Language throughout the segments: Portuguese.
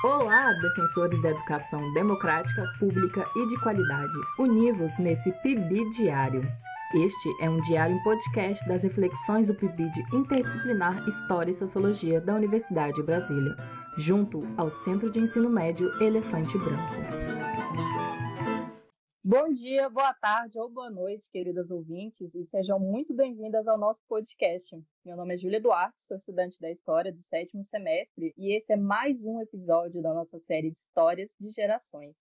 Olá, defensores da educação democrática, pública e de qualidade. Univos nesse PIBID diário. Este é um diário em podcast das reflexões do PIBID Interdisciplinar História e Sociologia da Universidade de Brasília, junto ao Centro de Ensino Médio Elefante Branco. Bom dia, boa tarde ou boa noite, queridas ouvintes, e sejam muito bem-vindas ao nosso podcast. Meu nome é Júlia Duarte, sou estudante da História do 7º semestre e esse é mais um episódio da nossa série de Histórias de Gerações.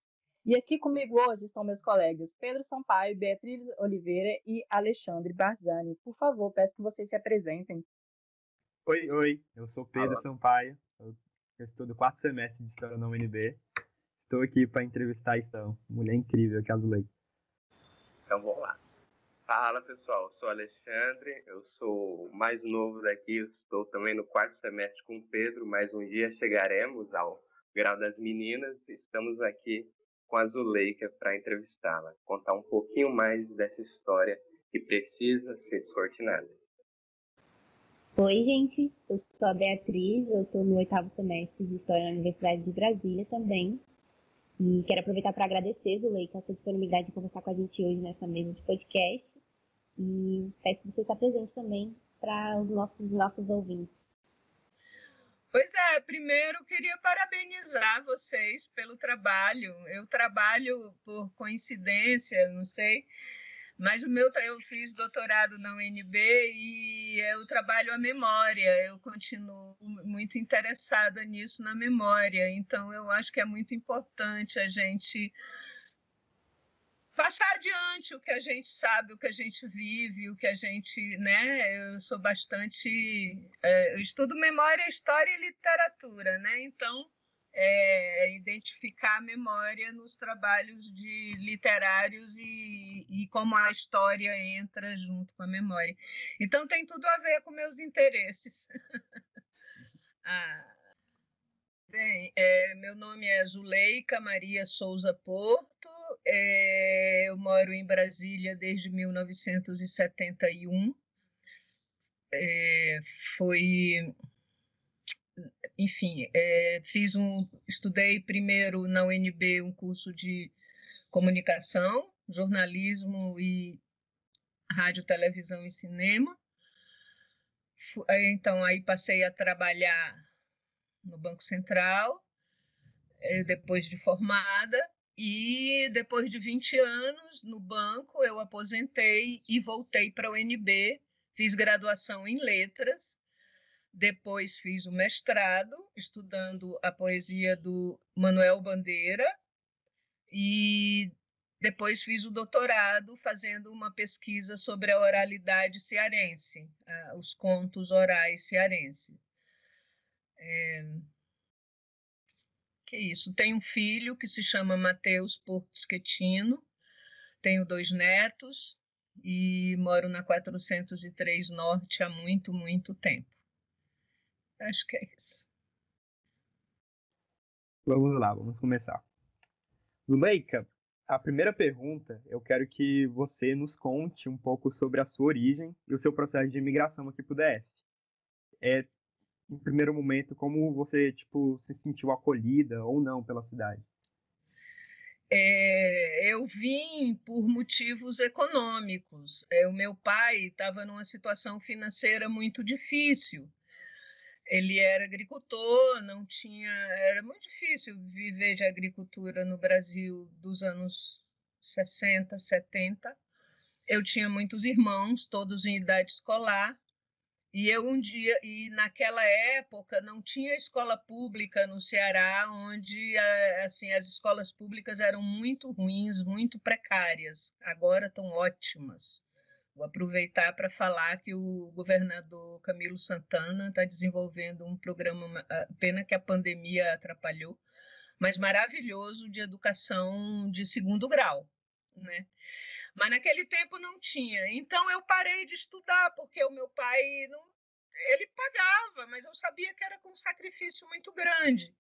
E aqui comigo hoje estão meus colegas Pedro Sampaio, Beatriz Oliveira e Alexandre Barzani. Por favor, peço que vocês se apresentem. Oi, eu sou Pedro Sampaio, eu estudo 4º semestre de História na UNB. Estou aqui para entrevistar essa mulher incrível que é a Zuleika. Então vamos lá. Fala pessoal, eu sou o Alexandre, eu sou o mais novo daqui, eu estou também no 4º semestre com o Pedro, mas um dia chegaremos ao grau das meninas e estamos aqui com a Zuleika para entrevistá-la, contar um pouquinho mais dessa história que precisa ser descortinada. Oi gente, eu sou a Beatriz, eu estou no 8º semestre de História na Universidade de Brasília também. E quero aproveitar para agradecer, Zuleika, a sua disponibilidade de conversar com a gente hoje nessa mesa de podcast. E peço que você esteja presente também para os nossos ouvintes. Pois é, primeiro queria parabenizar vocês pelo trabalho. Eu trabalho por coincidência, não sei, mas eu fiz doutorado na UNB e eu trabalho a memória, eu continuo muito interessada nisso na memória, então eu acho que é muito importante a gente passar adiante o que a gente sabe, o que a gente vive, o que a gente, né? Eu sou bastante... eu estudo memória, história e literatura, né? Então, identificar a memória nos trabalhos de literários e como a história entra junto com a memória. Então, tem tudo a ver com meus interesses. Bem, meu nome é Zuleika Maria Souza Porto, eu moro em Brasília desde 1971, estudei primeiro na UNB um curso de comunicação, jornalismo e rádio, televisão e cinema. Então, aí passei a trabalhar no Banco Central, depois de formada, e depois de 20 anos no banco, eu aposentei e voltei para a UNB, fiz graduação em letras, depois fiz o mestrado, estudando a poesia do Manuel Bandeira, e depois fiz o doutorado, fazendo uma pesquisa sobre a oralidade cearense, os contos orais cearenses. Que isso, tenho um filho que se chama Matheus Porto Schettino, tenho 2 netos e moro na 403 Norte há muito, muito tempo. Acho que é isso. Vamos lá, vamos começar. Zuleika, a primeira pergunta, eu quero que você nos conte um pouco sobre a sua origem e o seu processo de imigração aqui para o DF. Em primeiro momento, como você se sentiu acolhida ou não pela cidade? Eu vim por motivos econômicos. O meu pai estava numa situação financeira muito difícil. Ele era agricultor, era muito difícil viver de agricultura no Brasil dos anos 60, 70. Eu tinha muitos irmãos, todos em idade escolar, e naquela época não tinha escola pública no Ceará, onde assim, as escolas públicas eram muito ruins, muito precárias, agora estão ótimas. Vou aproveitar para falar que o governador Camilo Santana está desenvolvendo um programa, pena que a pandemia atrapalhou, mas maravilhoso, de educação de 2º grau, né? Mas naquele tempo não tinha. Então eu parei de estudar, porque o meu pai ele pagava, mas eu sabia que era com um sacrifício muito grande.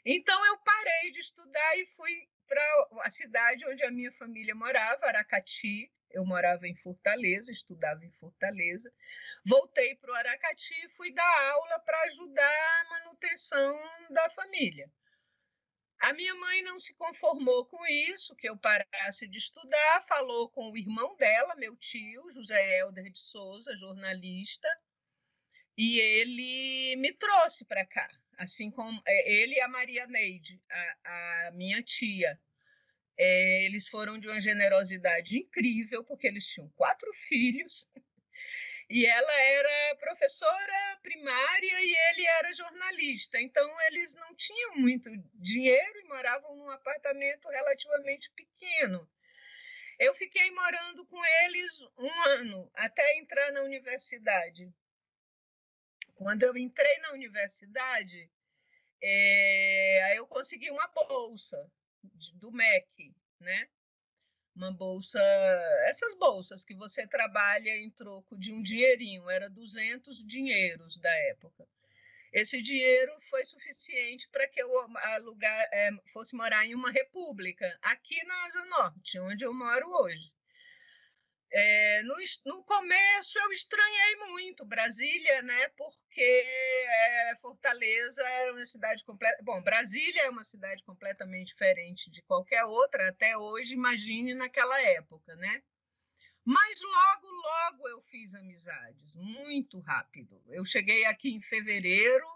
Então eu parei de estudar e fui para a cidade onde a minha família morava, Aracati. Eu morava em Fortaleza, estudava em Fortaleza. Voltei para o Aracati e fui dar aula para ajudar a manutenção da família. A minha mãe não se conformou com isso, que eu parasse de estudar, falou com o irmão dela, meu tio, José Helder de Souza, jornalista, e ele me trouxe para cá, assim como ele e a Maria Neide, a minha tia. Eles foram de uma generosidade incrível, porque eles tinham 4 filhos, e ela era professora primária e ele era jornalista. Então, eles não tinham muito dinheiro e moravam num apartamento relativamente pequeno. Eu fiquei morando com eles 1 ano, até entrar na universidade. Quando eu entrei na universidade, eu consegui uma bolsa do MEC, né? Uma bolsa, essas bolsas que você trabalha em troco de um dinheirinho, era 200 dinheiros da época. Esse dinheiro foi suficiente para que eu fosse morar em uma república, aqui na Asa Norte, onde eu moro hoje. No começo eu estranhei muito Brasília, né? Porque Fortaleza era uma cidade completa. Bom, Brasília é uma cidade completamente diferente de qualquer outra até hoje, imagine naquela época, né? Mas logo eu fiz amizades, muito rápido. Eu cheguei aqui em fevereiro,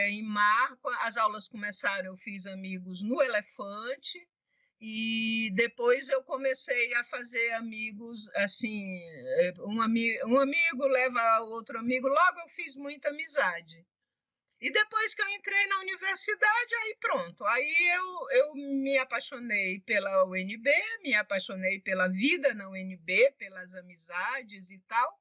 em março, as aulas começaram, eu fiz amigos no Elefante. E depois eu comecei a fazer amigos, assim, um amigo leva outro amigo, logo eu fiz muita amizade. E depois que eu entrei na universidade, aí pronto, aí eu me apaixonei pela UNB, me apaixonei pela vida na UNB, pelas amizades e tal,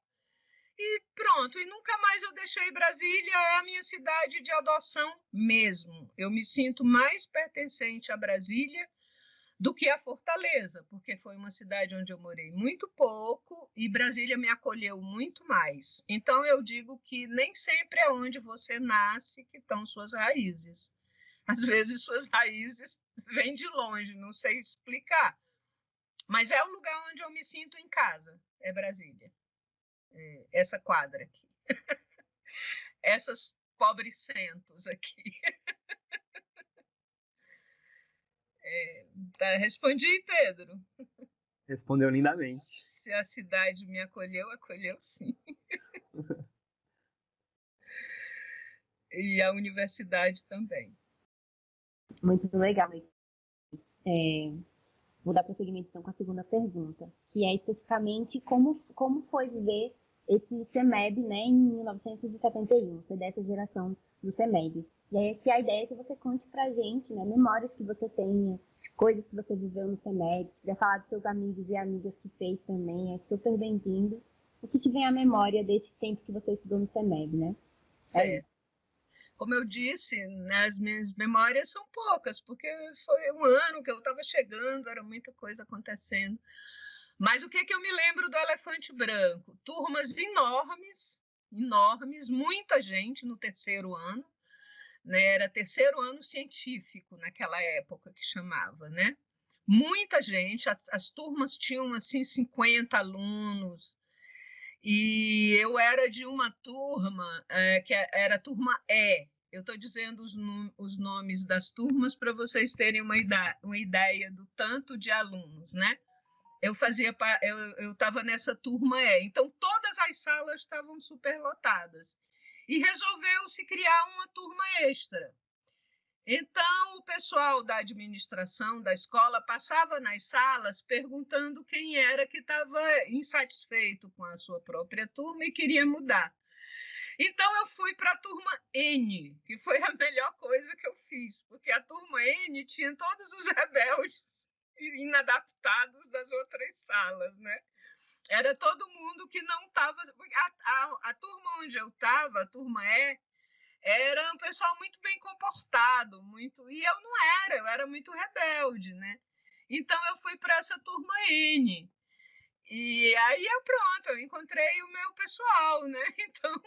e pronto, e nunca mais eu deixei Brasília, é a minha cidade de adoção mesmo. Eu me sinto mais pertencente a Brasília do que a Fortaleza, porque foi uma cidade onde eu morei muito pouco e Brasília me acolheu muito mais. Então, eu digo que nem sempre é onde você nasce que estão suas raízes. Às vezes, suas raízes vêm de longe, não sei explicar. Mas é o lugar onde eu me sinto em casa, é Brasília. Essa quadra aqui. Essas pobres centos aqui. Respondi, Pedro? Respondeu lindamente. Se a cidade me acolheu sim. E a universidade também. Muito legal. Vou dar prosseguimento então com a segunda pergunta, que é especificamente como foi viver esse CEMEB, né, em 1971, você é dessa geração do CEMEB. E aí aqui a ideia é que você conte pra gente, né, memórias que você tenha, de coisas que você viveu no CEMEB, se quiser falar dos seus amigos e amigas que fez também, é super bem-vindo. O que te vem à memória desse tempo que você estudou no CEMEB, né? Certo. Como eu disse, as minhas memórias são poucas, porque foi 1 ano que eu estava chegando, era muita coisa acontecendo. Mas o que eu me lembro do Elefante Branco? Turmas enormes, muita gente no 3º ano, né? Era 3º ano científico naquela época que chamava, né? Muita gente, as turmas tinham assim 50 alunos, e eu era de uma turma que era a turma E. Eu estou dizendo os nomes das turmas para vocês terem uma ideia do tanto de alunos, né? Eu estava nessa turma E, então todas as salas estavam superlotadas. E resolveu-se criar uma turma extra. Então, o pessoal da administração da escola passava nas salas perguntando quem era que estava insatisfeito com a sua própria turma e queria mudar. Então, eu fui para a turma N, que foi a melhor coisa que eu fiz, porque a turma N tinha todos os rebeldes e inadaptados das outras salas, né? Era todo mundo que não estava... A turma onde eu estava, a turma E, era um pessoal muito bem comportado, e eu não era, eu era muito rebelde, né? Então, eu fui para essa turma N. E aí, eu encontrei o meu pessoal, né? Então,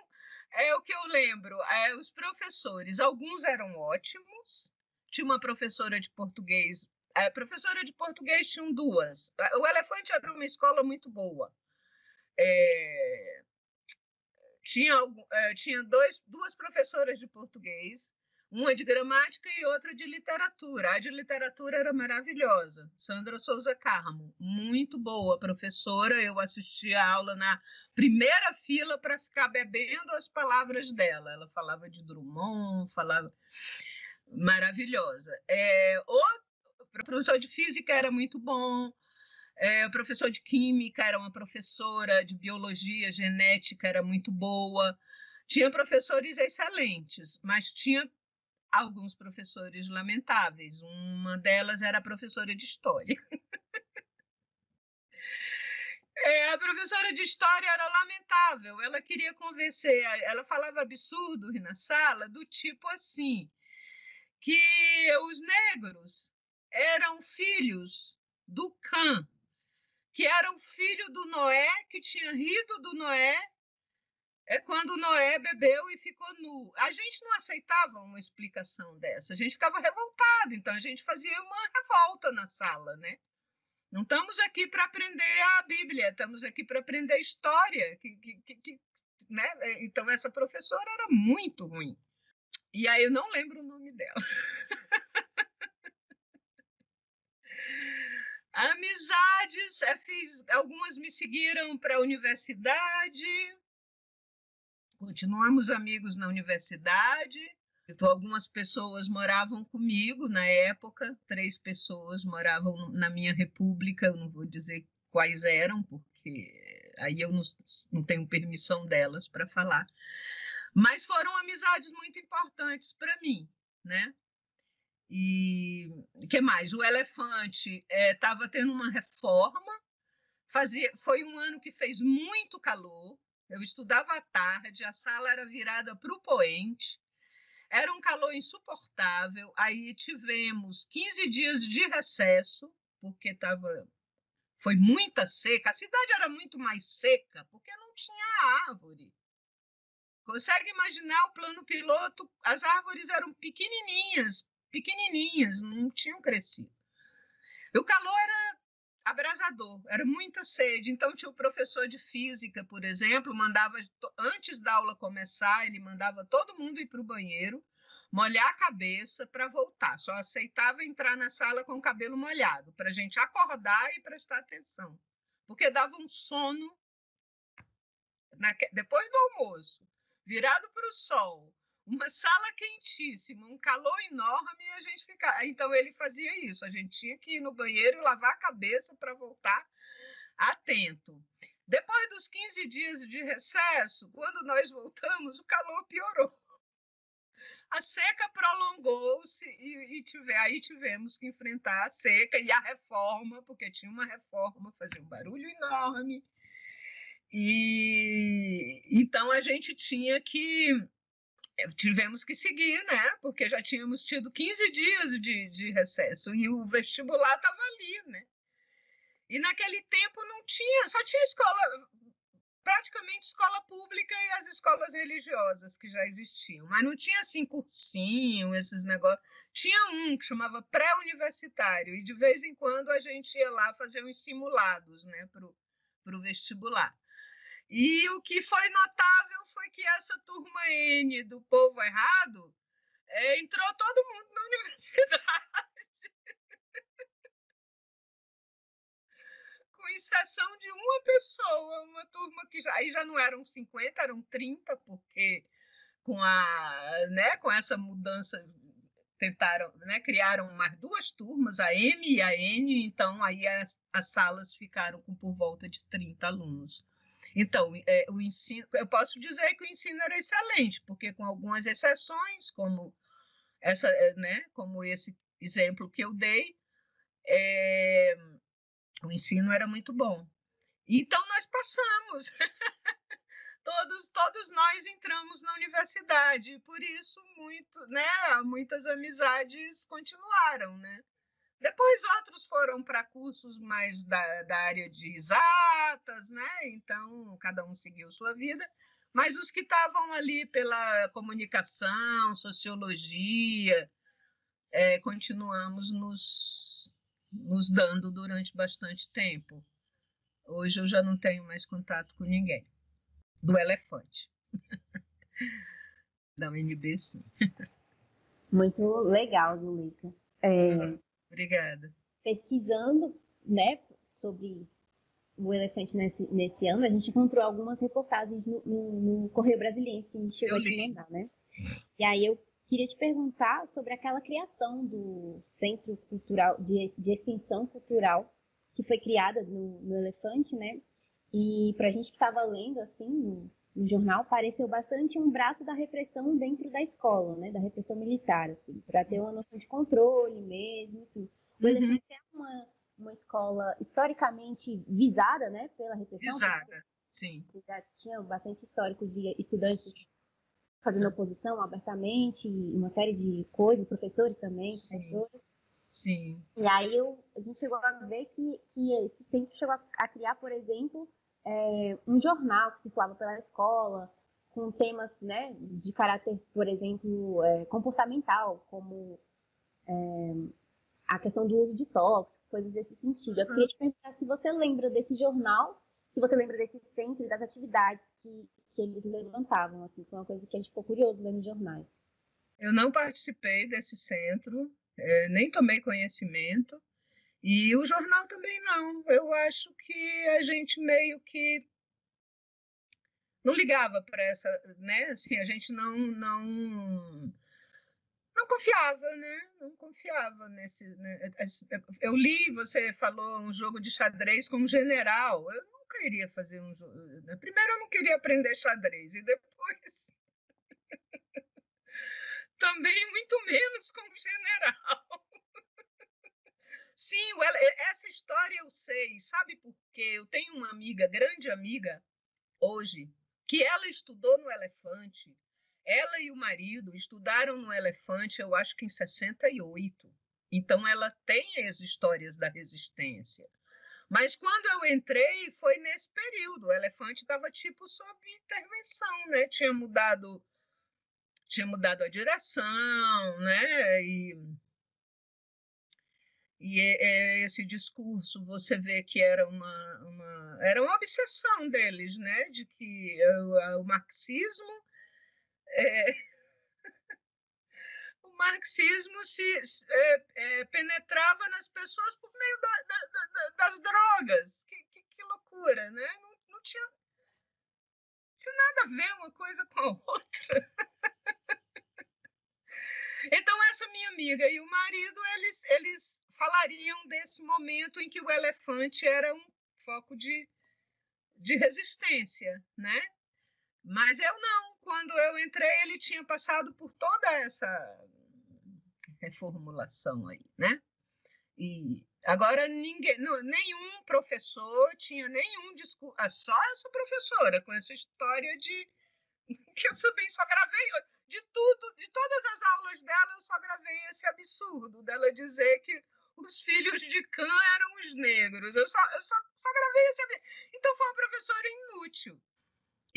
é o que eu lembro. Os professores, alguns eram ótimos. Tinha uma professora de português. A professora de português tinham 2. O Elefante era uma escola muito boa. Tinha 2 professoras de português, uma de gramática e outra de literatura. A de literatura era maravilhosa. Sandra Souza Carmo, muito boa professora. Eu assisti a aula na primeira fila para ficar bebendo as palavras dela. Ela falava de Drummond, falava... Maravilhosa. O professor de física era muito bom. O professor de química era uma professora, de biologia, genética era muito boa. Tinha professores excelentes, mas tinha alguns professores lamentáveis. Uma delas era a professora de história. A professora de história era lamentável. Ela queria convencer, ela falava absurdo na sala, do tipo assim, que os negros eram filhos do Cã, que era o filho do Noé, que tinha rido do Noé quando Noé bebeu e ficou nu. A gente não aceitava uma explicação dessa, a gente ficava revoltado, então a gente fazia uma revolta na sala, né? Não estamos aqui para aprender a Bíblia, estamos aqui para aprender história, né? Então essa professora era muito ruim. E aí eu não lembro o nome dela. Amizades, algumas me seguiram para a universidade, continuamos amigos na universidade. Algumas pessoas moravam comigo na época, 3 pessoas moravam na minha república, eu não vou dizer quais eram, porque aí eu não tenho permissão delas para falar. Mas foram amizades muito importantes para mim, né? E o que mais? O Elefante estava tendo uma reforma, foi um ano que fez muito calor, eu estudava à tarde, a sala era virada para o poente, era um calor insuportável, aí tivemos 15 dias de recesso, porque foi muita seca, a cidade era muito mais seca, porque não tinha árvore. Consegue imaginar o plano piloto? As árvores eram pequenininhas, não tinham crescido. O calor era abrasador, era muita sede. Então, tinha o professor de física, por exemplo, antes da aula começar, ele mandava todo mundo ir para o banheiro, molhar a cabeça para voltar. Só aceitava entrar na sala com o cabelo molhado, para a gente acordar e prestar atenção. Porque dava um sono depois do almoço, virado para o sol, uma sala quentíssima, um calor enorme, e a gente ficava. Então, ele fazia isso, a gente tinha que ir no banheiro e lavar a cabeça para voltar atento. Depois dos 15 dias de recesso, quando nós voltamos, o calor piorou. A seca prolongou-se e aí tivemos que enfrentar a seca e a reforma, porque tinha uma reforma, fazia um barulho enorme. E então a gente tivemos que seguir, né? Porque já tínhamos tido 15 dias de recesso e o vestibular estava ali, né? E naquele tempo só tinha escola, praticamente escola pública e as escolas religiosas que já existiam, mas não tinha assim cursinho, esses negócios. Tinha um que chamava pré-universitário e de vez em quando a gente ia lá fazer uns simulados, né, pro vestibular. E o que foi notável foi que essa turma N do povo errado entrou todo mundo na universidade. Com exceção de uma pessoa, uma turma que aí já não eram 50, eram 30, porque com essa mudança tentaram, né, criaram mais 2 turmas, a M e a N, então aí as salas ficaram com por volta de 30 alunos. Então, o ensino, eu posso dizer que o ensino era excelente, porque com algumas exceções, como esse exemplo que eu dei, o ensino era muito bom. Então, nós passamos. Todos nós entramos na universidade, e por isso muitas amizades continuaram, né? Depois outros foram para cursos mais da área de exatas, né? Então, cada um seguiu sua vida, mas os que estavam ali pela comunicação, sociologia, continuamos nos dando durante bastante tempo. Hoje eu já não tenho mais contato com ninguém. Do Elefante. Da UNB, sim. Muito legal, Zuleika. Obrigada. Pesquisando, né, sobre o elefante nesse ano, a gente encontrou algumas reportagens no Correio Brasiliense que a gente chegou a te mandar, né? E aí eu queria te perguntar sobre aquela criação do Centro Cultural de Extensão Cultural que foi criada no Elefante, né? E para a gente que estava lendo assim no jornal, pareceu bastante um braço da repressão dentro da escola, né? Da repressão militar, assim, para ter uma noção de controle mesmo, enfim. O Elefante é uma escola historicamente visada, né, pela repressão. Visada, sim. Já tinha bastante histórico de estudantes fazendo oposição abertamente, uma série de coisas, professores também, professores. Sim. E aí a gente chegou a ver que esse centro chegou a criar, por exemplo, um jornal que circulava pela escola, com temas, né, de caráter, por exemplo, comportamental, como a questão do uso de tóxicos, coisas desse sentido. Eu queria te perguntar se você lembra desse jornal, se você lembra desse centro e das atividades que eles levantavam, assim, foi uma coisa que a gente ficou curioso lendo nos jornais. Eu não participei desse centro, nem tomei conhecimento, e o jornal também não. Eu acho que a gente meio que não ligava para essa, né? Assim, a gente não confiava, né? Não confiava nesse. Né? Eu li, você falou um jogo de xadrez como general. Eu nunca iria fazer um jogo. Primeiro, eu não queria aprender xadrez, e depois. Também muito menos como general. Sim, essa história eu sei. Sabe por quê? Eu tenho uma amiga, grande amiga, hoje, que ela estudou no Elefante. Ela e o marido estudaram no Elefante, eu acho que em 68. Então, ela tem as histórias da resistência. Mas quando eu entrei, foi nesse período. O Elefante estava tipo sob intervenção, né? Tinha mudado a direção, né? E esse discurso, você vê que era uma obsessão deles, né? De que o marxismo o marxismo penetrava nas pessoas por meio das drogas. Que loucura, né? Não tinha nada a ver uma coisa com a outra. Então, essa minha amiga e o marido, eles falariam desse momento em que o Elefante era um foco de resistência, né? Mas eu não. Quando eu entrei, ele tinha passado por toda essa reformulação aí, né? E agora nenhum professor tinha nenhum discurso, só essa professora com essa história de que eu também só gravei de todas as aulas dela, eu só gravei esse absurdo dela dizer que os filhos de Cã eram os negros. Eu só gravei esse absurdo. Então foi uma professora inútil.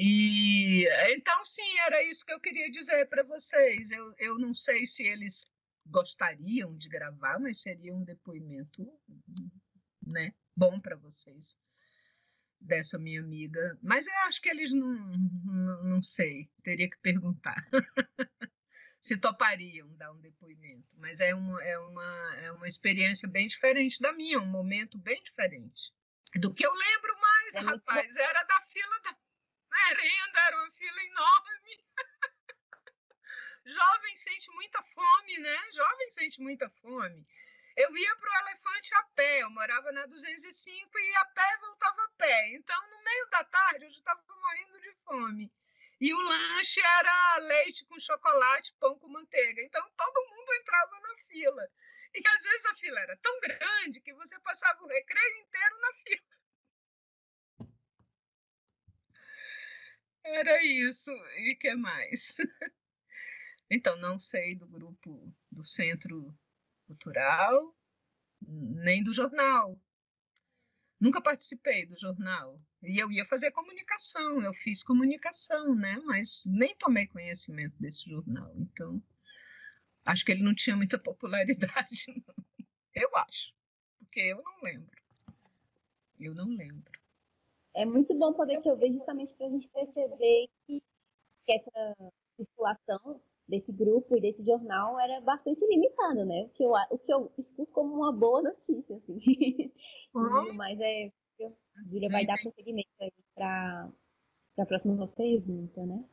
E então sim, era isso que eu queria dizer para vocês. Eu não sei se eles gostariam de gravar, mas seria um depoimento, né, bom para vocês dessa minha amiga. Mas eu acho que eles não sei, teria que perguntar se topariam dar um depoimento. Mas é uma experiência bem diferente da minha, um momento bem diferente. Do que eu lembro mais, rapaz, era da fila da merenda, era uma fila enorme. Jovem sente muita fome, né? Jovem sente muita fome. Eu ia para o Elefante a pé, eu morava na 205 e a pé voltava a pé. Então, no meio da tarde, eu já estava morrendo de fome. E o lanche era leite com chocolate, pão com manteiga. Então, todo mundo entrava na fila. E, às vezes, a fila era tão grande que você passava o recreio inteiro na fila. Era isso. E o que mais? Então, não sei do grupo do Centro Cultural, nem do jornal. Nunca participei do jornal. E eu ia fazer comunicação, eu fiz comunicação, né? Mas nem tomei conhecimento desse jornal. Então, acho que ele não tinha muita popularidade, não. Eu acho, porque eu não lembro. Eu não lembro. É muito bom poder te ouvir justamente para a gente perceber que essa circulação desse grupo e desse jornal era bastante limitado, né? O que eu escuto como uma boa notícia, assim. Mas Júlia vai dar prosseguimento aí para a próxima pergunta, né?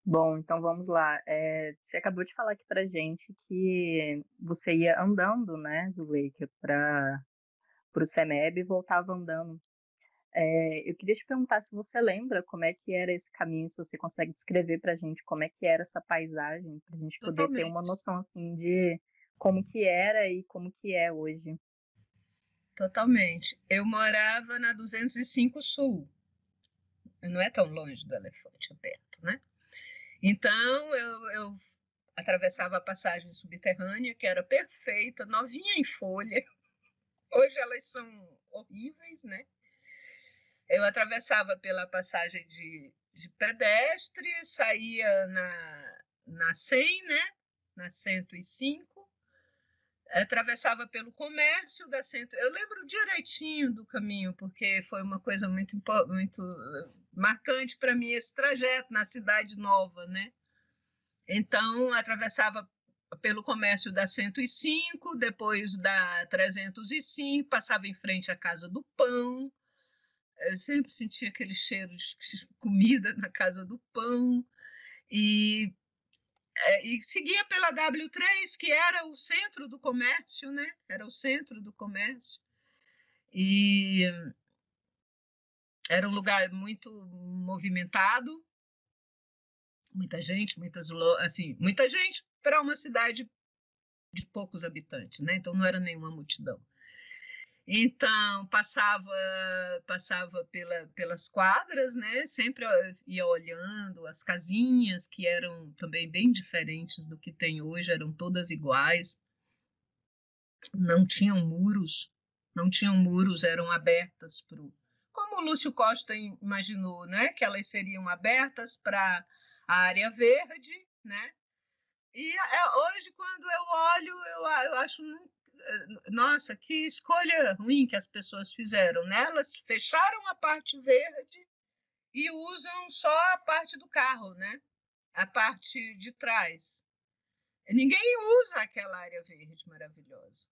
Bom, então vamos lá. Você acabou de falar aqui pra gente que você ia andando, né, Zuleika, para o CEMEB e voltava andando. Eu queria te perguntar se você lembra como é que era esse caminho, se você consegue descrever pra gente como é que era essa paisagem, pra gente poder ter uma noção assim de como que era e como que é hoje. Totalmente. Eu morava na 205 Sul. Não é tão longe do Elefante, é perto, né? Então, eu atravessava a passagem subterrânea, que era perfeita, novinha em folha. Hoje elas são horríveis, né? Eu atravessava pela passagem de pedestre, saía na 100, né? Na 105, atravessava pelo comércio da 100. Eu lembro direitinho do caminho, porque foi uma coisa muito marcante para mim esse trajeto na Cidade Nova, né? Então, atravessava pelo comércio da 105, depois da 305, passava em frente à Casa do Pão. Eu sempre sentia aquele cheiro de comida na Casa do Pão. E seguia pela W3, que era o centro do comércio, né? Era o centro do comércio. E era um lugar muito movimentado. Muita gente, muita gente para uma cidade de poucos habitantes, né? Então não era nenhuma multidão. Então passava pelas quadras, né? Sempre ia olhando as casinhas, que eram também bem diferentes do que tem hoje, eram todas iguais. Não tinham muros, eram abertas como o Lúcio Costa imaginou, né? Que elas seriam abertas para a área verde, né? E hoje, quando eu olho, eu acho, nossa, que escolha ruim que as pessoas fizeram, né? Elas fecharam a parte verde e usam só a parte do carro, né? A parte de trás. Ninguém usa aquela área verde maravilhosa.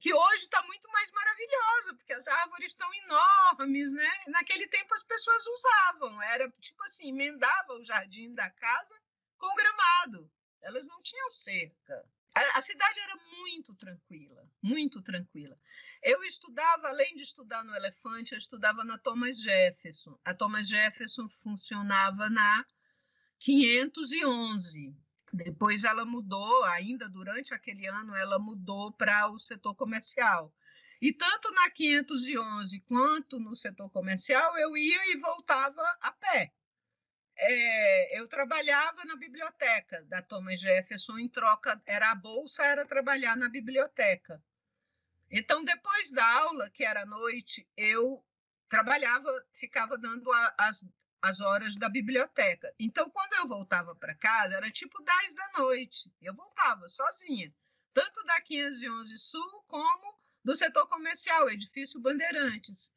Que hoje está muito mais maravilhosa, porque as árvores estão enormes, né? Naquele tempo as pessoas usavam, era tipo assim, emendava o jardim da casa com gramado, elas não tinham cerca. A cidade era muito tranquila, muito tranquila. Eu estudava, além de estudar no Elefante, eu estudava na Thomas Jefferson. A Thomas Jefferson funcionava na 511. Depois ela mudou, ainda durante aquele ano, ela mudou para o setor comercial. E tanto na 511 quanto no setor comercial, eu ia e voltava a pé. Eu trabalhava na biblioteca da Thomas Jefferson, em troca, a bolsa era trabalhar na biblioteca. Então, depois da aula, que era à noite, eu trabalhava, ficava dando as horas da biblioteca. Então, quando eu voltava para casa, era tipo 10 da noite. Eu voltava sozinha, tanto da 511 Sul como do setor comercial, edifício Bandeirantes.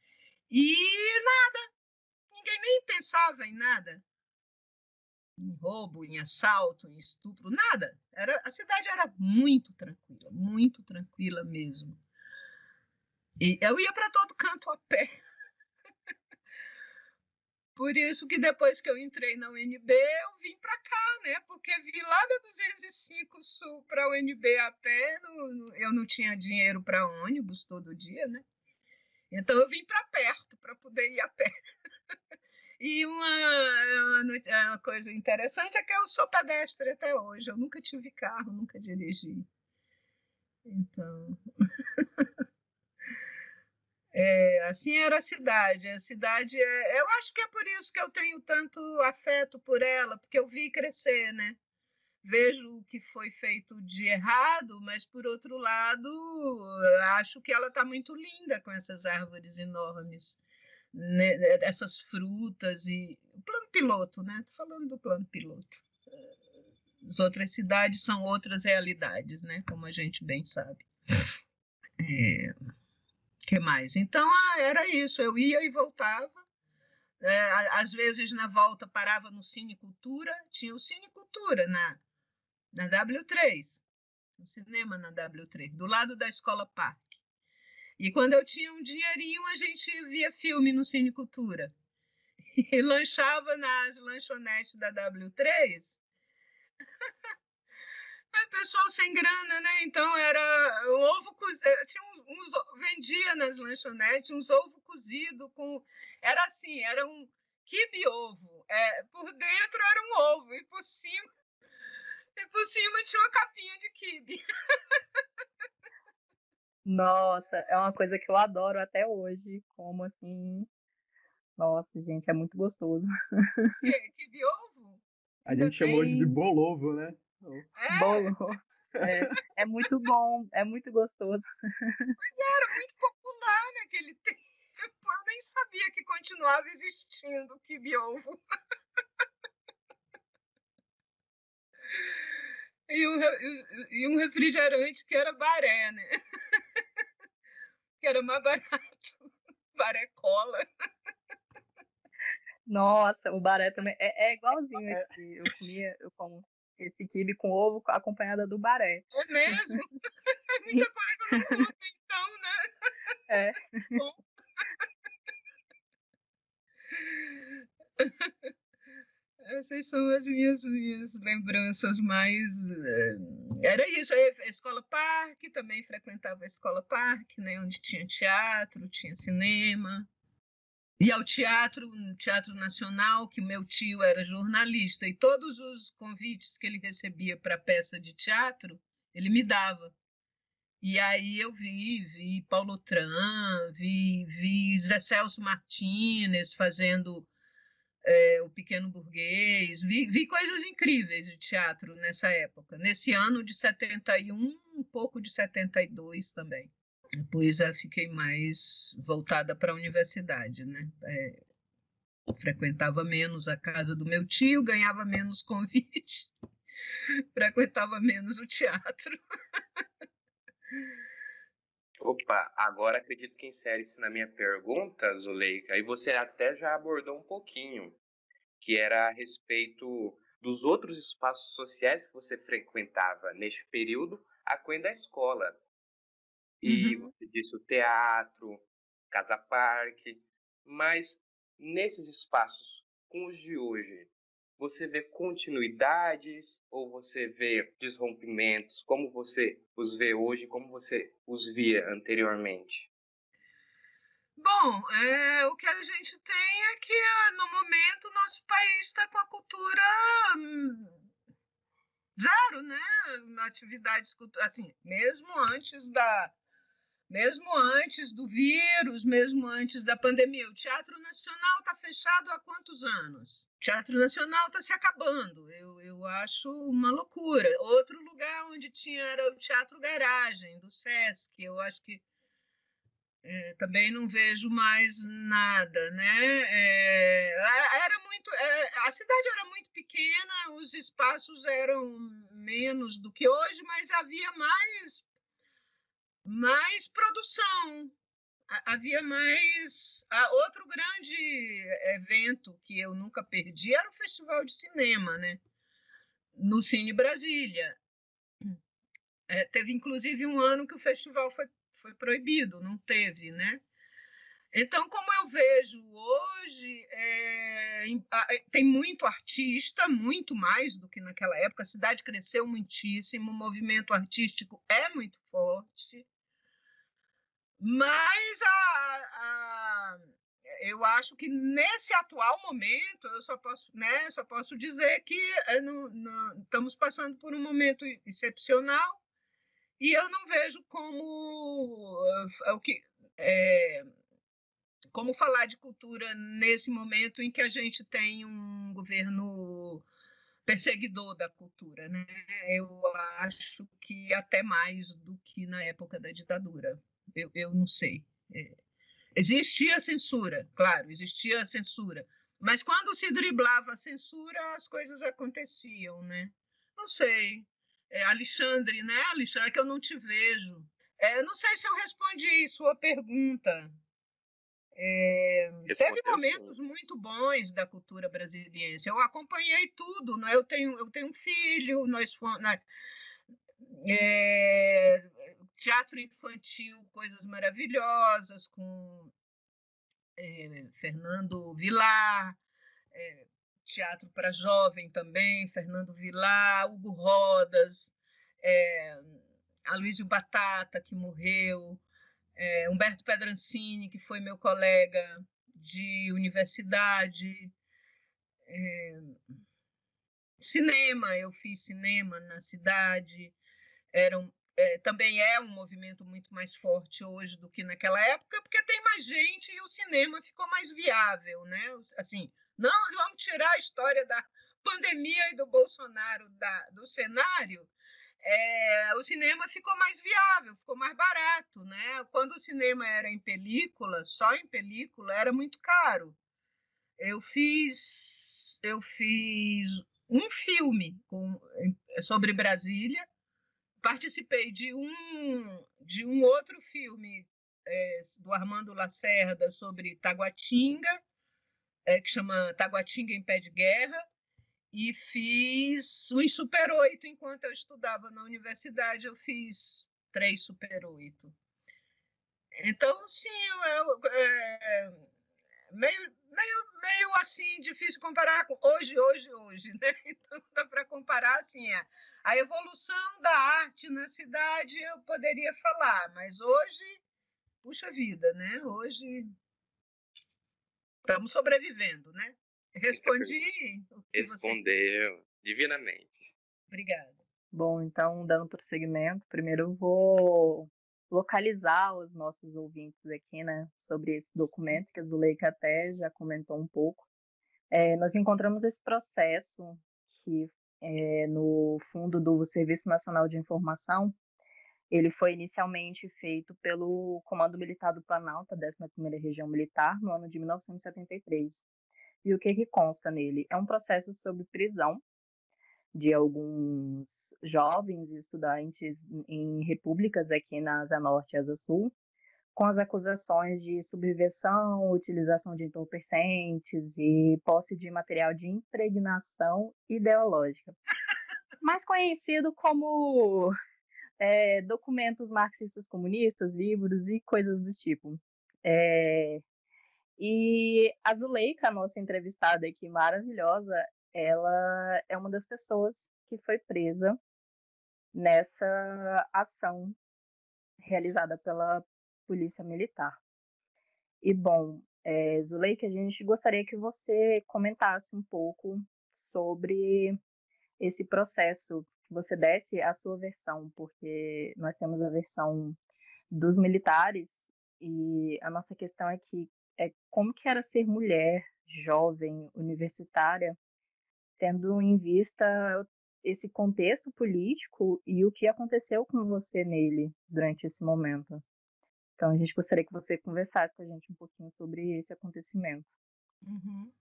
E nada, ninguém nem pensava em nada. Em roubo, em assalto, em estupro, nada. A cidade era muito tranquila mesmo. E eu ia para todo canto a pé. Por isso que depois que eu entrei na UNB, eu vim para cá, né? Porque vi lá da 205 Sul para a UNB a pé, eu não tinha dinheiro para ônibus todo dia, né? Então eu vim para perto para poder ir a pé. E uma coisa interessante é que eu sou pedestre até hoje. Eu nunca tive carro, nunca dirigi. Então... assim era a cidade. A cidade, eu acho que é por isso que eu tenho tanto afeto por ela, porque eu vi crescer, né? Vejo o que foi feito de errado, mas, por outro lado, acho que ela está muito linda com essas árvores enormes, né? Essas frutas e... O Plano Piloto, né? Estou falando do Plano Piloto. As outras cidades são outras realidades, né? Como a gente bem sabe. Que mais? Então, era isso. Eu ia e voltava Às vezes, na volta, parava no Cine Cultura. Tinha o Cine Cultura na W3, no cinema na W3, do lado da Escola Parque. E quando eu tinha um dinheirinho, a gente via filme no Cine Cultura. E lanchava nas lanchonetes da W3. Pessoal sem grana, né? Então era o ovo cozido. Vendia nas lanchonetes uns ovos cozidos com. Era assim, era um quibe-ovo. Por dentro era um ovo, e por cima tinha uma capinha de quibe. Nossa, é uma coisa que eu adoro até hoje. Como assim? Nossa, gente, é muito gostoso. Quibe-ovo? A gente chamou de bolovo, né? Bolo. É muito bom, é muito gostoso. Mas era muito popular naquele tempo. Eu nem sabia que continuava existindo o quibe-ovo. E um refrigerante que era baré, né? Que era mais barato. Baré cola. Nossa, o baré também é igualzinho aqui. Eu como esse quibe com ovo acompanhada do baré. É mesmo? Muita coisa não muda, então, né? É. Bom. Essas são as minhas lembranças mais... Era isso, a Escola Parque, também frequentava a Escola Parque, né, onde tinha teatro, tinha cinema. E ao Teatro Nacional, que meu tio era jornalista, e todos os convites que ele recebia para peça de teatro, ele me dava. E aí eu vi Paulo Tran, vi Zé Celso Martínez fazendo O Pequeno Burguês, vi coisas incríveis de teatro nessa época. Nesse ano de 71, um pouco de 72 também. Depois eu fiquei mais voltada para a universidade, né? Frequentava menos a casa do meu tio, ganhava menos convite, frequentava menos o teatro. Opa, agora acredito que insere-se na minha pergunta, Zuleika, e você até já abordou um pouquinho, que era a respeito dos outros espaços sociais que você frequentava neste período, além da escola. E você disse o teatro, Casa Parque, mas nesses espaços, com os de hoje, você vê continuidades ou você vê desrompimentos? Como você os vê hoje, como você os via anteriormente? Bom, o que a gente tem é que, no momento, nosso país está com a cultura zero, né? Atividades culturais, assim, mesmo antes do vírus, mesmo antes da pandemia. O Teatro Nacional está fechado há quantos anos? O Teatro Nacional está se acabando. Eu acho uma loucura. Outro lugar onde tinha era o Teatro Garagem, do Sesc. Eu acho que também não vejo mais nada, né? A cidade era muito pequena, os espaços eram menos do que hoje, mas havia mais produção, havia mais... Outro grande evento que eu nunca perdi era o Festival de Cinema, né? No Cine Brasília. Teve, inclusive, um ano que o festival foi proibido, não teve, né? Então, como eu vejo hoje, tem muito artista, muito mais do que naquela época, a cidade cresceu muitíssimo, o movimento artístico é muito forte, mas eu acho que nesse atual momento eu só posso dizer que estamos passando por um momento excepcional e eu não vejo como falar de cultura nesse momento em que a gente tem um governo perseguidor da cultura, né? Eu acho que até mais do que na época da ditadura. Eu não sei. Existia censura, claro, existia censura. Mas quando se driblava a censura, as coisas aconteciam, né? Não sei. Alexandre, né? Alexandre, é que eu não te vejo. Não sei se eu respondi sua pergunta. Teve momentos muito bons da cultura brasiliense. Eu acompanhei tudo, né? Eu tenho um filho, nós fomos, né? Teatro infantil, coisas maravilhosas, com Fernando Vilar, teatro para jovem também, Fernando Vilar, Hugo Rodas, Aloysio Batata, que morreu, Humberto Pedrancini, que foi meu colega de universidade, cinema, eu fiz cinema na cidade, também é um movimento muito mais forte hoje do que naquela época, porque tem mais gente e o cinema ficou mais viável, né? Assim, não vamos tirar a história da pandemia e do Bolsonaro do cenário, o cinema ficou mais viável, ficou mais barato, né? Quando o cinema era em película, só em película, era muito caro. Eu fiz um filme sobre Brasília, participei de um outro filme do Armando Lacerda sobre Taguatinga, que chama Taguatinga em Pé de Guerra, e fiz o Super 8 enquanto eu estudava na universidade, eu fiz 3 Super 8. Então, sim, meio assim, difícil comparar com hoje, né? Então, dá para comparar, assim, a evolução da arte na cidade, eu poderia falar, mas hoje, puxa vida, né? Hoje estamos sobrevivendo, né? Respondi o que Respondeu divinamente. Obrigada. Bom, então, dando prosseguimento, primeiro eu vou localizar os nossos ouvintes aqui, né, sobre esse documento, que a Zuleika até já comentou um pouco. Nós encontramos esse processo que, no fundo do Serviço Nacional de Informação, ele foi inicialmente feito pelo Comando Militar do Planalto, a 11ª Região Militar, no ano de 1973. E o que consta nele? É um processo sobre prisão de alguns jovens estudantes em repúblicas aqui na Asa Norte e Asa Sul, com as acusações de subversão, utilização de entorpecentes e posse de material de impregnação ideológica, mais conhecido como documentos marxistas comunistas, livros e coisas do tipo. E a Zuleika, a nossa entrevistada aqui maravilhosa, ela é uma das pessoas que foi presa nessa ação realizada pela Polícia Militar. E, bom, Zuleika, a gente gostaria que você comentasse um pouco sobre esse processo, que você desse a sua versão, porque nós temos a versão dos militares e a nossa questão é como que era ser mulher, jovem, universitária, tendo em vista esse contexto político e o que aconteceu com você nele durante esse momento. Então, a gente gostaria que você conversasse com a gente um pouquinho sobre esse acontecimento. Uhum.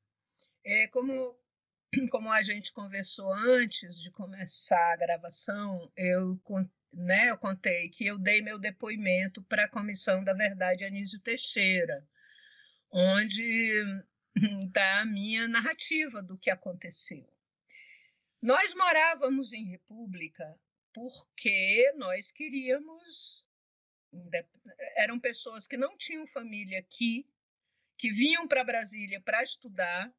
Como a gente conversou antes de começar a gravação, eu contei que eu dei meu depoimento para a Comissão da Verdade Anísio Teixeira, onde está a minha narrativa do que aconteceu. Nós morávamos em República porque nós queríamos... Eram pessoas que não tinham família aqui, que vinham para Brasília para estudar,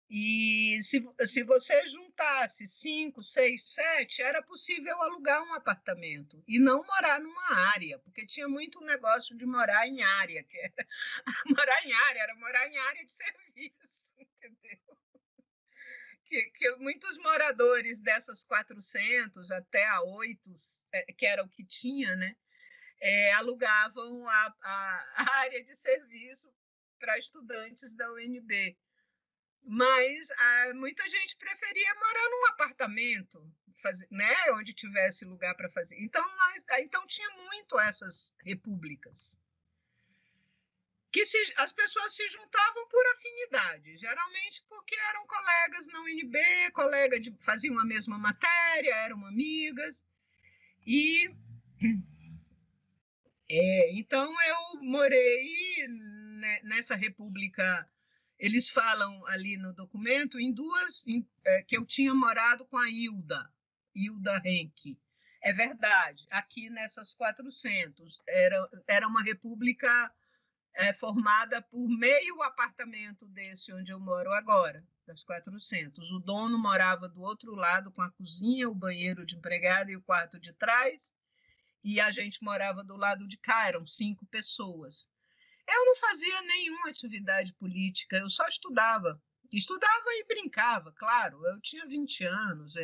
e se você juntasse 5, 6, 7, era possível alugar um apartamento e não morar numa área, porque tinha muito negócio de morar em área, que era morar em área de serviço, entendeu? Que muitos moradores dessas 400 até a 8, que era o que tinha, né, alugavam a área de serviço para estudantes da UNB. Mas muita gente preferia morar num apartamento, né, onde tivesse lugar para fazer. Então tinha muito essas repúblicas. Que as pessoas se juntavam por afinidade, geralmente porque eram colegas na UNB, faziam a mesma matéria, eram amigas. E então eu morei nessa república, eles falam ali no documento em duas, que eu tinha morado com a Hilda Henke. É verdade, aqui nessas 400, era uma república formada por meio apartamento desse onde eu moro agora, das 400. O dono morava do outro lado com a cozinha, o banheiro de empregada e o quarto de trás, e a gente morava do lado de cá, eram 5 pessoas. Eu não fazia nenhuma atividade política, eu só estudava. Estudava e brincava, claro, eu tinha 20 anos,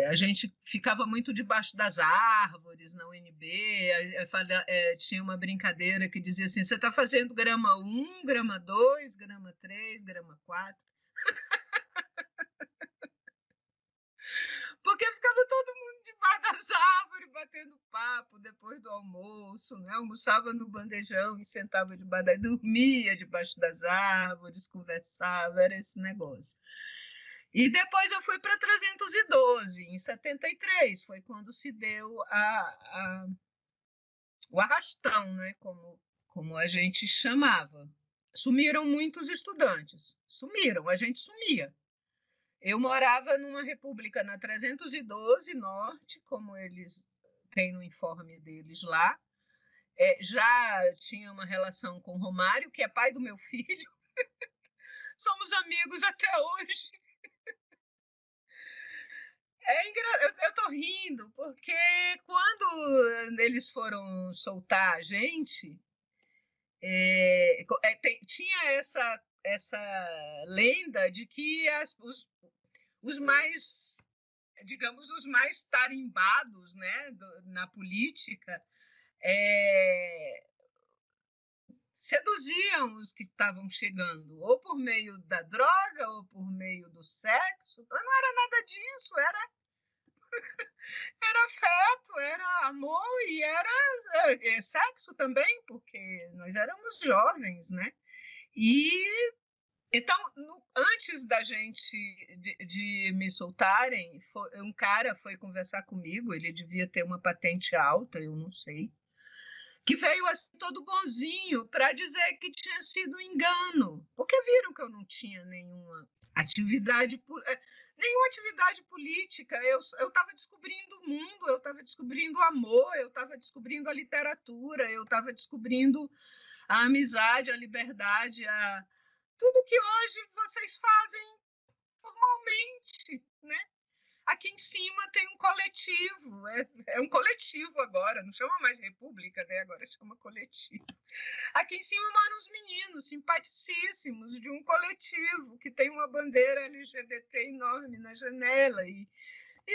a gente ficava muito debaixo das árvores na UNB, tinha uma brincadeira que dizia assim, você está fazendo grama 1, grama 2, grama 3, grama 4. Porque ficava todo mundo debaixo das árvores, batendo papo depois do almoço, né? Almoçava no bandejão e sentava debaixo, dormia debaixo das árvores, conversava, era esse negócio. E depois eu fui para 312, em 73, foi quando se deu o arrastão, né? Como a gente chamava. Sumiram muitos estudantes, a gente sumia. Eu morava numa república na 312 Norte, como eles têm no informe deles lá. Já tinha uma relação com o Romário, que é pai do meu filho. Somos amigos até hoje. Eu estou rindo, porque quando eles foram soltar a gente, tinha essa lenda de que os mais, digamos, os mais tarimbados, né, na política, seduziam os que estavam chegando, ou por meio da droga, ou por meio do sexo. Não era nada disso, era afeto, era amor e era sexo também, porque nós éramos jovens, né? E então, antes da gente de me soltarem, um cara foi conversar comigo, ele devia ter uma patente alta, eu não sei, que veio assim todo bonzinho para dizer que tinha sido engano, porque viram que eu não tinha nenhuma atividade política, eu estava descobrindo o mundo, eu estava descobrindo o amor, eu estava descobrindo a literatura, eu estava descobrindo a amizade, a liberdade, tudo que hoje vocês fazem formalmente, né? Aqui em cima tem um coletivo, é um coletivo agora, não chama mais república, né? Agora chama coletivo. Aqui em cima moram os meninos simpaticíssimos de um coletivo que tem uma bandeira LGBT enorme na janela e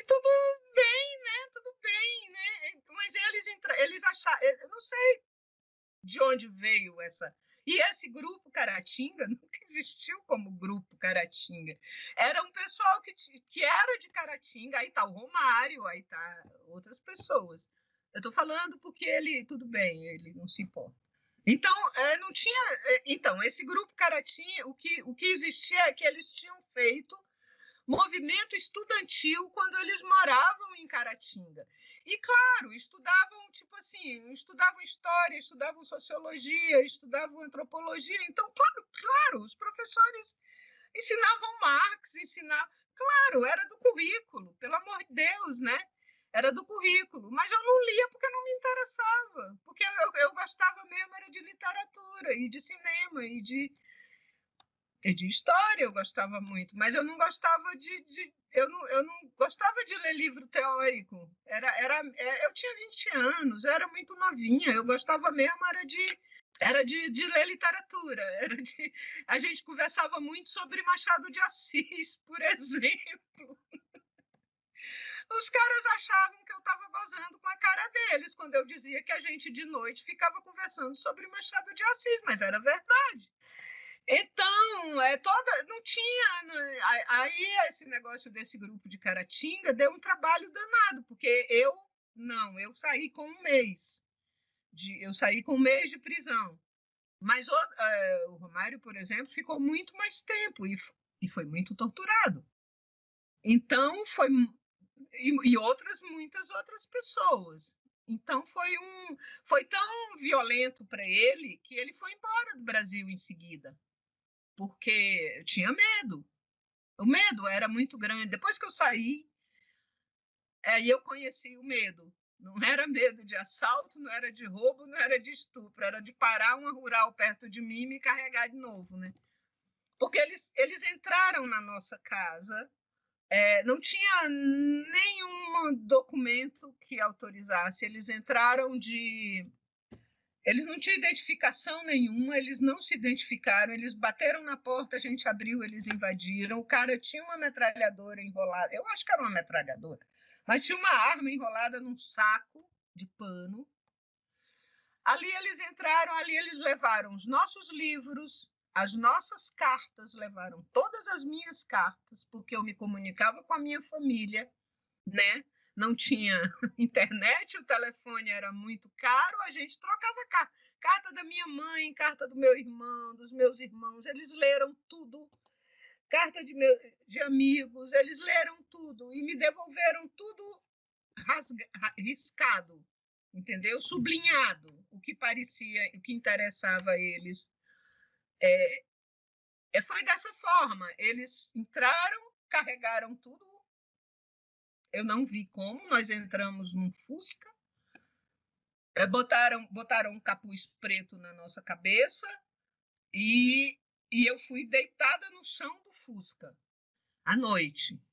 tudo bem, né? Tudo bem, né? Mas eles acharam, eu não sei de onde veio essa... E esse grupo Caratinga nunca existiu como grupo Caratinga. Era um pessoal que era de Caratinga, aí está o Romário, aí tá outras pessoas. Eu estou falando porque ele, tudo bem, ele não se importa. Então, não tinha... Então, esse grupo Caratinga, o que existia é que eles tinham feito movimento estudantil quando eles moravam em Caratinga. E, claro, estudavam, tipo assim, estudavam história, estudavam sociologia, estudavam antropologia. Então, claro, os professores ensinavam Marx, claro, era do currículo, pelo amor de Deus, né? Era do currículo, mas eu não lia porque não me interessava, porque eu gostava mesmo era de literatura e de cinema e de história, eu gostava muito, mas eu não gostava eu não gostava de ler livro teórico. Eu tinha 20 anos, eu era muito novinha, eu gostava mesmo era de ler literatura, a gente conversava muito sobre Machado de Assis, por exemplo. Os caras achavam que eu estava gozando com a cara deles quando eu dizia que a gente de noite ficava conversando sobre Machado de Assis, mas era verdade. Então, não tinha... Aí esse negócio desse grupo de Caratinga deu um trabalho danado, porque eu saí com um mês. Eu saí com um mês de prisão. Mas o Romário, por exemplo, ficou muito mais tempo e foi muito torturado. Então, muitas outras pessoas. Então foi tão violento para ele que ele foi embora do Brasil em seguida, porque tinha medo. O medo era muito grande. Depois que eu saí, aí eu conheci o medo. Não era medo de assalto, não era de roubo, não era de estupro, era de parar uma rural perto de mim e me carregar de novo, né? Porque eles entraram na nossa casa, não tinha nenhum documento que autorizasse, eles entraram Eles não tinham identificação nenhuma, eles não se identificaram, eles bateram na porta, a gente abriu, eles invadiram, o cara tinha uma metralhadora enrolada, eu acho que era uma metralhadora, mas tinha uma arma enrolada num saco de pano. Ali eles entraram, ali eles levaram os nossos livros, as nossas cartas, levaram todas as minhas cartas, porque eu me comunicava com a minha família, né? Não tinha internet, o telefone era muito caro, a gente trocava carta da minha mãe, carta do meu irmão, dos meus irmãos, eles leram tudo, carta de amigos, eles leram tudo e me devolveram tudo riscado, entendeu? Sublinhado, o que parecia, o que interessava a eles. Foi dessa forma, eles entraram, carregaram tudo. Eu não vi como, nós entramos num Fusca, botaram um capuz preto na nossa cabeça e eu fui deitada no chão do Fusca à noite.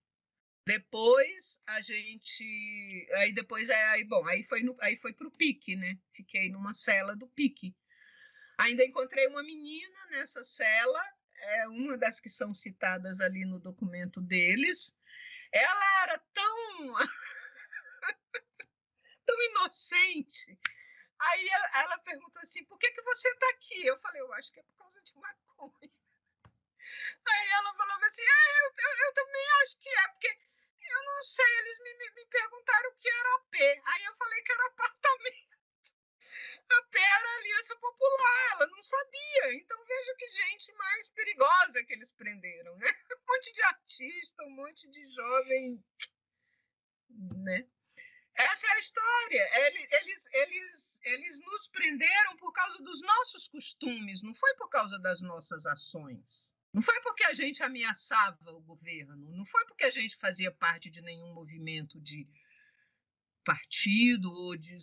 Depois a gente, aí foi pro PIC, né? Fiquei numa cela do PIC. Ainda encontrei uma menina nessa cela, uma das que são citadas ali no documento deles. Ela era tão inocente. Aí ela perguntou assim, por que você está aqui? Eu falei, eu acho que é por causa de maconha. Aí ela falou assim, eu também acho que é, porque eu não sei, eles me perguntaram o que era AP. Aí eu falei que era apartamento. AP era Aliança Popular, ela não sabia. Então veja que gente mais perigosa que eles prenderam, né? Um monte de artista, um monte de jovem, né? Essa é a história. Eles nos prenderam por causa dos nossos costumes, não foi por causa das nossas ações. Não foi porque a gente ameaçava o governo, não foi porque a gente fazia parte de nenhum movimento de partido ou de,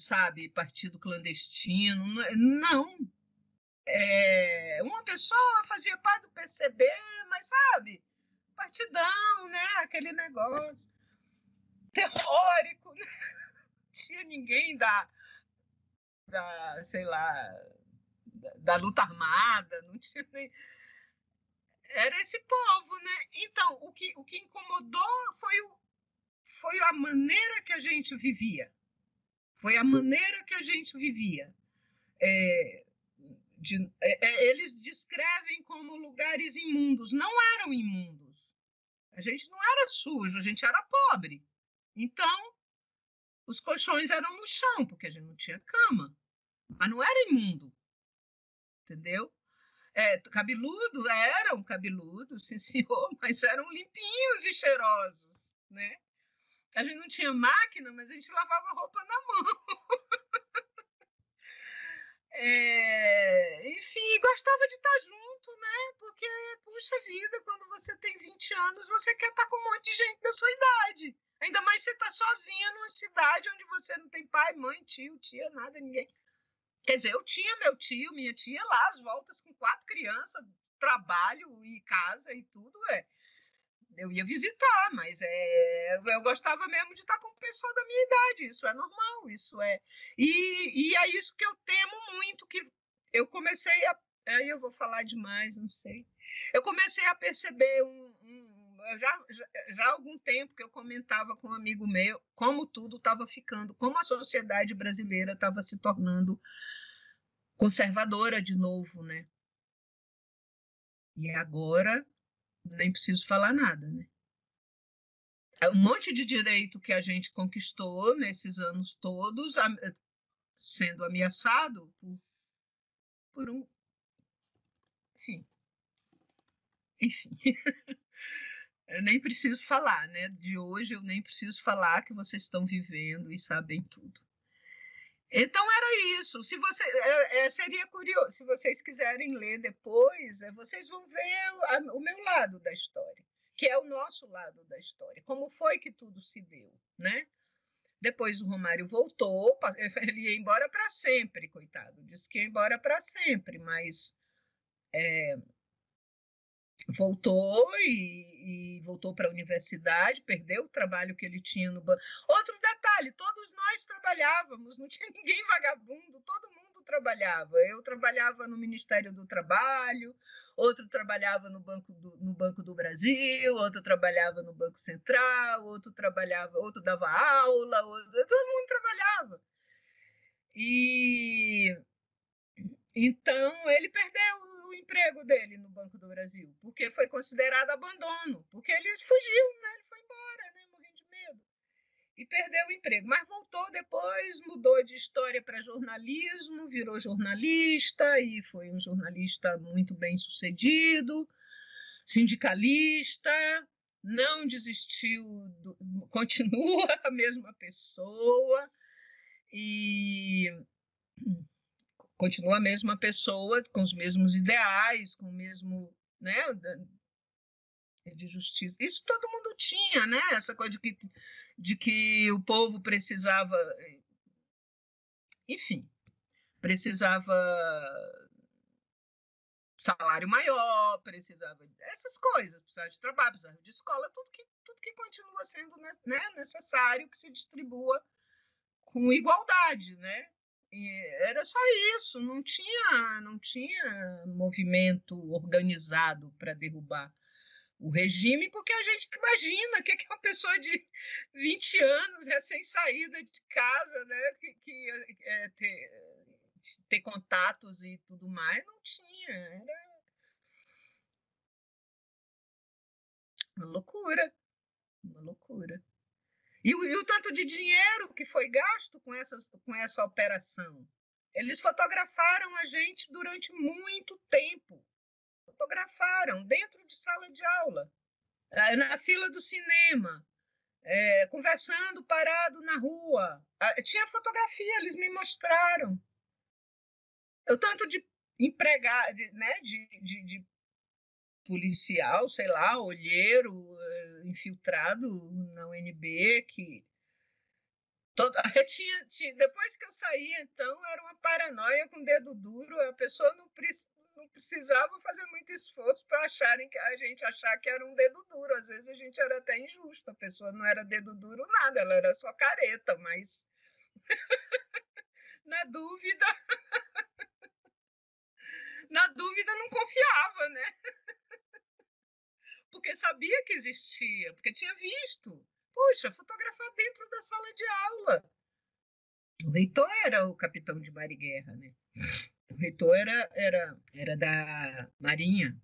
partido clandestino. Não. Uma pessoa fazia parte do PCB, mas, partidão, né? Aquele negócio terrórico, né? Não tinha ninguém da luta armada, não tinha nem... Era esse povo, né? Então, o que incomodou foi a maneira que a gente vivia. Foi a maneira que a gente vivia. Eles descrevem como lugares imundos. Não eram imundos. A gente não era sujo, a gente era pobre. Então, os colchões eram no chão, porque a gente não tinha cama. Mas não era imundo. Entendeu? Cabeludo, eram cabeludos, sim, senhor, mas eram limpinhos e cheirosos, né? A gente não tinha máquina, mas a gente lavava roupa na mão. Enfim, gostava de estar junto, né? Porque, puxa vida, quando você tem 20 anos, você quer estar com um monte de gente da sua idade. Ainda mais se você está sozinha numa cidade onde você não tem pai, mãe, tio, tia, nada, ninguém. Quer dizer, eu tinha meu tio, minha tia lá, às voltas com 4 crianças, trabalho e casa e tudo, Eu ia visitar, mas eu gostava mesmo de estar com pessoa da minha idade, isso é normal, isso é... E é isso que eu temo muito, que eu comecei a... Aí eu vou falar demais, não sei. Eu comecei a perceber já há algum tempo que eu comentava com um amigo meu como tudo estava ficando, como a sociedade brasileira estava se tornando conservadora de novo, né? E agora nem preciso falar nada, né? Um monte de direito que a gente conquistou nesses anos todos sendo ameaçado por um... Enfim. Eu nem preciso falar, né? De hoje eu nem preciso falar, que vocês estão vivendo e sabem tudo. Então era isso. Se você seria curioso, se vocês quiserem ler depois, vocês vão ver o meu lado da história, que é o nosso lado da história. Como foi que tudo se deu, né? Depois o Romário voltou, ele ia embora para sempre, coitado. Disse que ia embora para sempre, mas voltou e voltou para a universidade, perdeu o trabalho que ele tinha no banco. Outro detalhe, todos nós trabalhávamos, não tinha ninguém vagabundo, todo mundo trabalhava. Eu trabalhava no Ministério do Trabalho, outro trabalhava no Banco do Brasil, outro trabalhava no Banco Central, outro dava aula, todo mundo trabalhava. E então ele perdeu o emprego dele no Banco do Brasil, porque foi considerado abandono, porque ele fugiu, né? Ele foi embora, né? Morrendo de medo. E perdeu o emprego. Mas voltou depois, mudou de história para jornalismo, virou jornalista e foi um jornalista muito bem sucedido, sindicalista, não desistiu, continua a mesma pessoa e continua a mesma pessoa, com os mesmos ideais, com o mesmo, né, de justiça. Isso todo mundo tinha, né? Essa coisa de que o povo precisava, enfim, precisava salário maior, precisava essas coisas, precisava de trabalho, precisava de escola, tudo que continua sendo, né, necessário que se distribua com igualdade, né? Era só isso, não tinha movimento organizado para derrubar o regime, porque a gente imagina que é uma pessoa de 20 anos, recém-saída de casa, né, que ia ter contatos e tudo mais, não tinha, era uma loucura. E o tanto de dinheiro que foi gasto com essa operação. Eles fotografaram a gente durante muito tempo. Fotografaram dentro de sala de aula, na fila do cinema, conversando parado na rua. Tinha fotografia, eles me mostraram. O tanto de empregado, né, de policial, sei lá, olheiro, infiltrado na UNB, que depois que eu saí, então, era uma paranoia com dedo duro, a pessoa não precisava fazer muito esforço para acharem que a gente achar que era um dedo duro, às vezes a gente era até injusto, a pessoa não era dedo duro nada, ela era só careta, mas na dúvida não confiava, né? Porque sabia que existia, porque tinha visto. Poxa, fotografar dentro da sala de aula. O reitor era o capitão de mar e guerra, né? O reitor era da Marinha.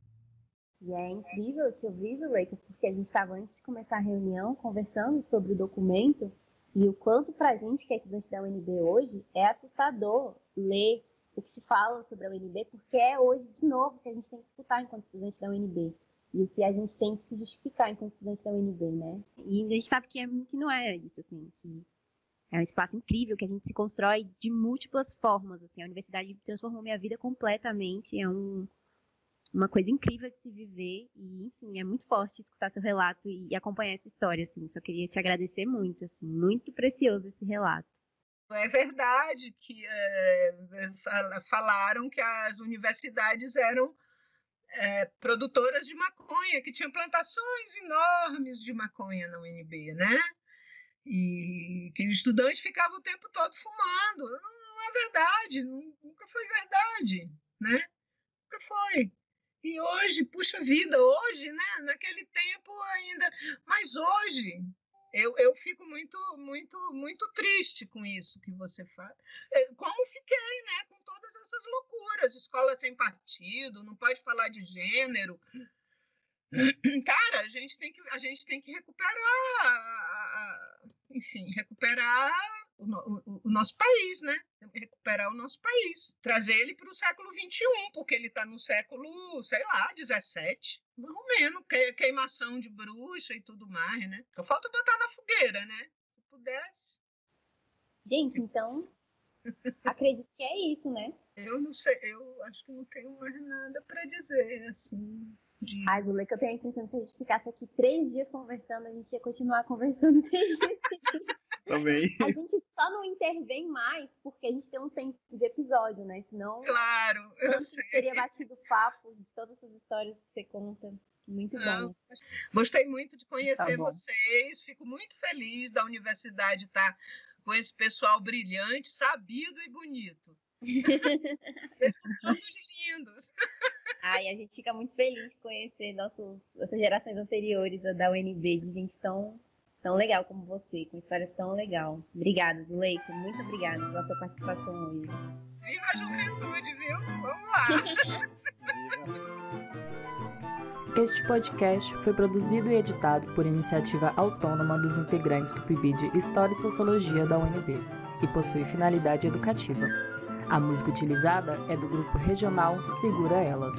E é incrível te ouvir, Zuleika, porque a gente estava, antes de começar a reunião, conversando sobre o documento, e o quanto para a gente, que é estudante da UNB hoje, é assustador ler o que se fala sobre a UNB, porque é hoje, de novo, que a gente tem que escutar enquanto estudante da UNB. E o que a gente tem que se justificar enquanto estudante da UNB, né? E a gente sabe que não é isso, assim, que é um espaço incrível, que a gente se constrói de múltiplas formas, assim. A universidade transformou minha vida completamente, é uma coisa incrível de se viver, e, enfim, é muito forte escutar seu relato e acompanhar essa história, assim. Só queria te agradecer muito, assim, muito precioso esse relato. É verdade que falaram que as universidades eram produtoras de maconha, que tinham plantações enormes de maconha na UNB, né? E que o estudante ficava o tempo todo fumando. Não é verdade, nunca foi verdade, né? Nunca foi. E hoje, puxa vida, hoje, né? Naquele tempo ainda, mas hoje eu fico muito, muito, muito triste com isso que você faz. Como fiquei, né? Com todas essas loucuras, escola sem partido, não pode falar de gênero. Cara, a gente tem que recuperar, enfim, recuperar o nosso país, né? Recuperar o nosso país, trazer ele para o século XXI, porque ele está no século, sei lá, 17, mais ou menos, queimação de bruxa e tudo mais, né? Só falta botar na fogueira, né? Se pudesse. Gente, então, Acredito que é isso, né? Eu não sei, eu acho que não tenho mais nada para dizer, assim. Ai, Zuleika, eu tenho a impressão que se a gente ficasse aqui 3 dias conversando, a gente ia continuar conversando 3 dias. Também. A gente só não intervém mais porque a gente tem um tempo de episódio, né? Senão, claro, eu sei. teria batido papo de todas essas histórias que você conta. Muito bom. Gostei muito de conhecer vocês. Fico muito feliz da universidade estar com esse pessoal brilhante, sabido e bonito. Eles são todos lindos. Ai, a gente fica muito feliz de conhecer essas gerações anteriores da UNB, de gente tão legal como você, com história tão legal. Obrigada, Zuleika. Muito obrigada pela sua participação hoje. Viva a juventude, viu? Vamos lá! Este podcast foi produzido e editado por iniciativa autônoma dos integrantes do PIBID História e Sociologia da UNB e possui finalidade educativa. A música utilizada é do grupo regional Segura Elas.